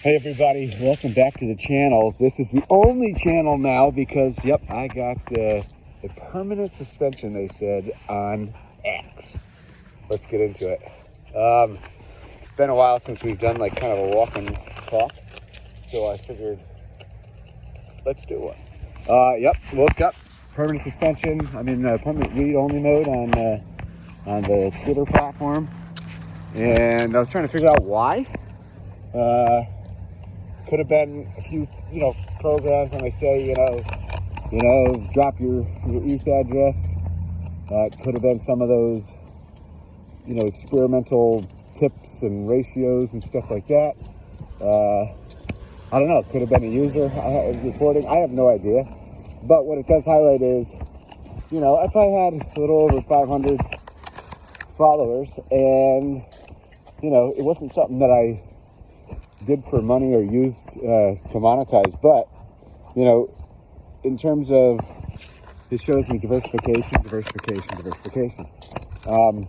Hey everybody, welcome back to the channel. This is the only channel now because, yep, I got a permanent suspension, they said, on X. Let's get into it. It's been a while since we've done like kind of a walk and talk, so I figured let's do one. Yep, woke up, permanent suspension. I'm in permanent read-only mode on the Twitter platform, and I was trying to figure out why. Could have been a few, programs when they say, drop your ETH address. It could have been some of those, experimental tips and ratios and stuff like that. I don't know. It could have been a user reporting. I have no idea. But what it does highlight is, I probably had a little over 500 followers, and, it wasn't something that I did for money or used to monetize, but in terms of, it shows me diversification, and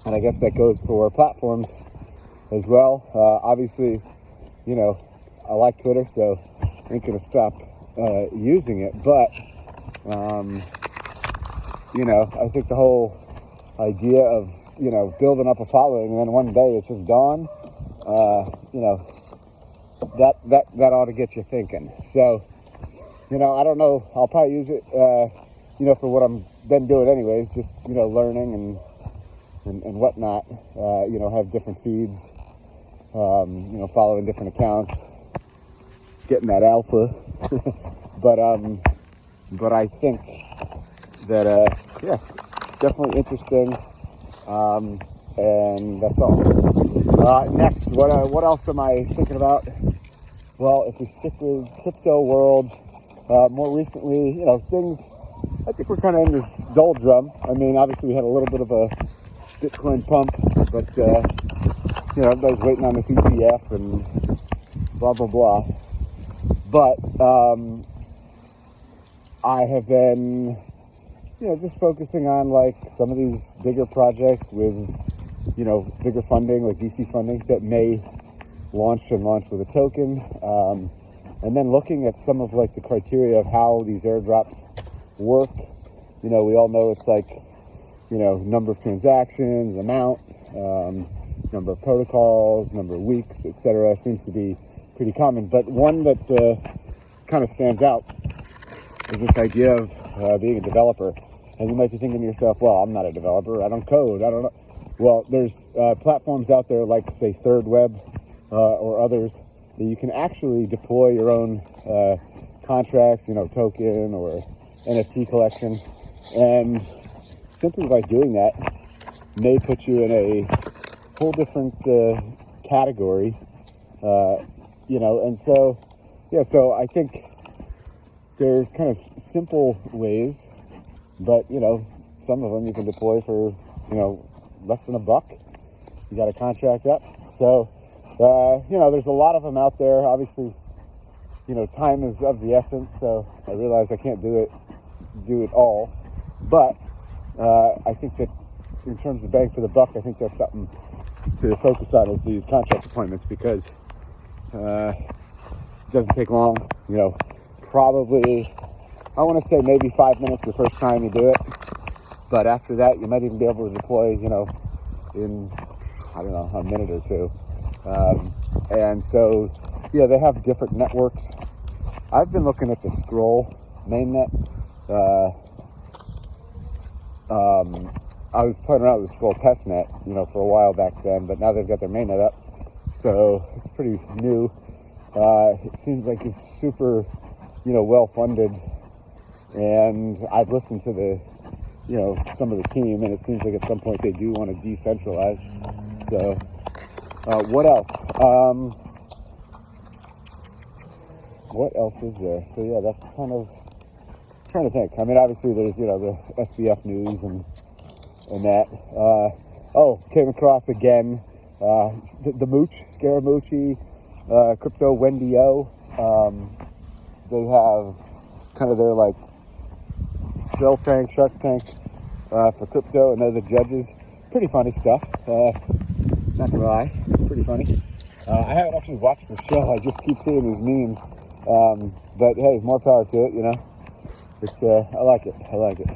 I guess that goes for platforms as well. Obviously, I like Twitter, so I ain't gonna stop using it, but I think the whole idea of building up a following and then one day it's just gone, that ought to get you thinking. So, I don't know. I'll probably use it, for what I'm been doing anyways, just, learning and whatnot, have different feeds, following different accounts, getting that alpha. but I think that, definitely interesting. And that's all. Next, what else am I thinking about? Well, if we stick with crypto world, more recently, things, I think we're kind of in this doldrum. I mean, obviously we had a little bit of a Bitcoin pump, but, everybody's waiting on this ETF and blah, blah, blah. But, I have been, just focusing on like some of these bigger projects with, bigger funding, like VC funding that may launch with a token. And then looking at some of like the criteria of how these airdrops work. We all know it's like, number of transactions, amount, number of protocols, number of weeks, etc. seems to be pretty common. But one that kind of stands out is this idea of being a developer. And you might be thinking to yourself, well, I'm not a developer. I don't code. I don't know. Well, there's platforms out there like, say, ThirdWeb or others that you can actually deploy your own contracts, token or NFT collection. And simply by doing that may put you in a whole different category, and so, so I think they're kind of simple ways, but, some of them you can deploy for, less than $1. You got a contract up. So, there's a lot of them out there. Obviously, time is of the essence. So I realize I can't do it all. But I think that in terms of bang for the buck, I think that's something to focus on is these contract deployments, because it doesn't take long. Probably, I want to say maybe 5 minutes the first time you do it. But after that, you might even be able to deploy, in, I don't know, a minute or two. And so, they have different networks. I've been looking at the Scroll mainnet. I was playing around with the Scroll testnet, for a while back then, but now they've got their mainnet up. So it's pretty new. It seems like it's super, well funded. And I've listened to the, some of the team, and it seems like at some point they do want to decentralize. So, what else? What else is there? So that's kind of trying to think. I mean, obviously there's, the SBF news and that. Came across again, the Mooch, Scaramucci, Crypto Wendy O. They have kind of their like Shark Tank for crypto, and they're the judges. Pretty funny stuff. Not gonna lie, pretty funny. I haven't actually watched the show. I just keep seeing these memes. But hey, more power to it, you know. It's I like it. I like it.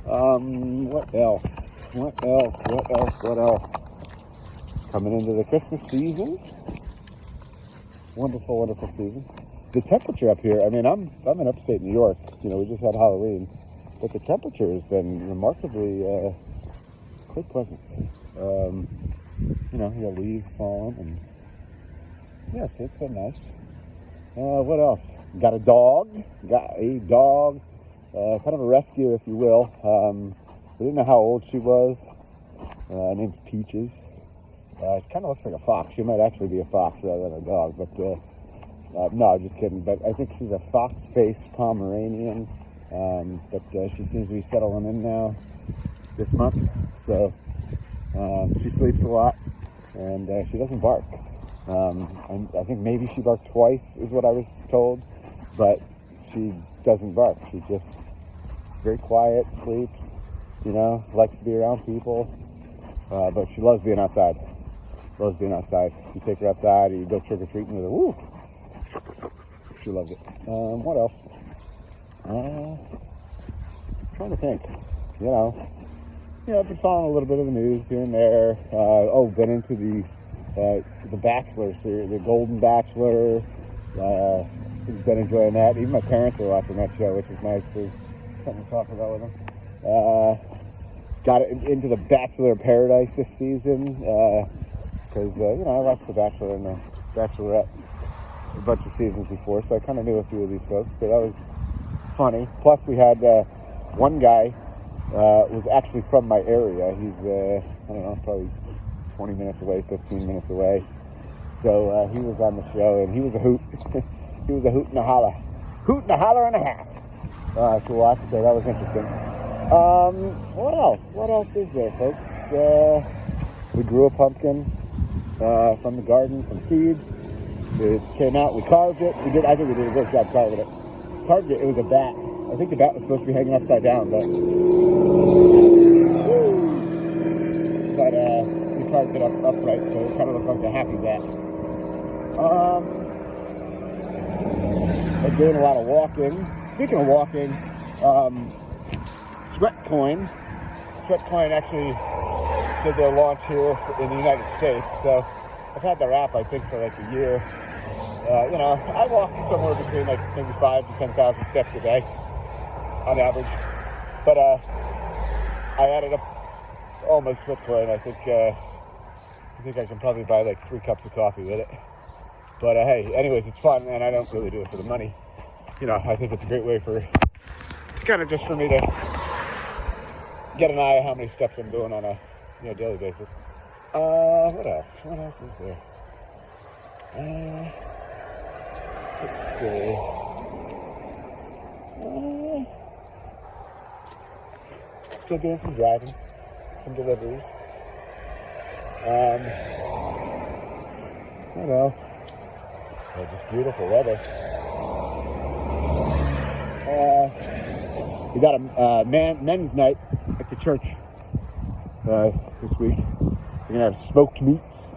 What else? What else? Coming into the Christmas season. Wonderful, wonderful season. The temperature up here, I mean, I'm in upstate New York. You know, we just had Halloween. But the temperature has been remarkably quite pleasant. You know, you got leaves falling, and yeah, so it's been nice. What else? Got a dog. Kind of a rescue, if you will. We didn't know how old she was. Named Peaches. It kind of looks like a fox. She might actually be a fox rather than a dog, but no, just kidding. But I think she's a fox-faced Pomeranian. But she seems to be settling in now this month. So she sleeps a lot, and she doesn't bark. I think maybe she barked twice is what I was told, but she doesn't bark. She just very quiet, sleeps, you know, likes to be around people, but she loves being outside. Loves being outside. You take her outside, or you go trick-or-treating with her, woo! She loves it. What else? Trying to think, you know, I've been following a little bit of the news here and there. Been into the Bachelor series, the Golden Bachelor. Been enjoying that. Even my parents are watching that show, which is nice. There's something to talk about with them. Got into the Bachelor Paradise this season because you know, I watched the Bachelor and the Bachelorette a bunch of seasons before, so I kind of knew a few of these folks. So that was funny. Plus, we had one guy was actually from my area. He's I don't know, probably 20 minutes away, 15 minutes away. So he was on the show, and he was a hoot. He was a hoot and a holler. Hoot and a holler and a half to watch, so that was interesting. What else? What else is there, folks? We grew a pumpkin from the garden, from seed. It came out, we carved it. I think we did a great job carving it. Carved it, it was a bat. I think the bat was supposed to be hanging upside down, but we carved it upright, so it kind of looked like a happy bat. I'm doing a lot of walking. Speaking of walking, Sweatcoin actually did their launch here in the United States, so I've had their app, I think, for like a year. You know, I walk somewhere between like maybe 5,000 to 10,000 steps a day on average. But I added up all my Sweatcoin. I think I can probably buy like 3 cups of coffee with it. But hey, anyways, it's fun, and I don't really do it for the money. You know, I think it's a great way for kind of just for me to get an eye on how many steps I'm doing on a daily basis. What else? What else is there? Let's see. Still doing some driving, some deliveries. What else? Oh, just beautiful weather. We got a men's night at the church this week. We're gonna have smoked meats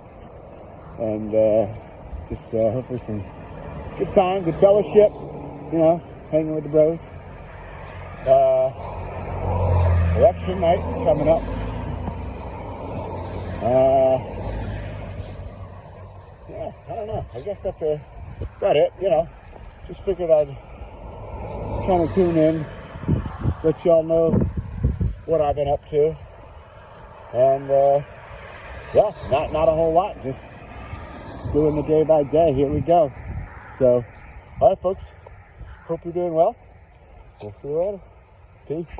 and just hopefully some good time, good fellowship. You know, hanging with the bros. Election night coming up. Yeah, I don't know. I guess that's about it. You know, just figured I'd kind of tune in, let y'all know what I've been up to, and yeah, not a whole lot, just doing the day by day. Here we go. So, all right, folks. Hope you're doing well. We'll see you later. Peace.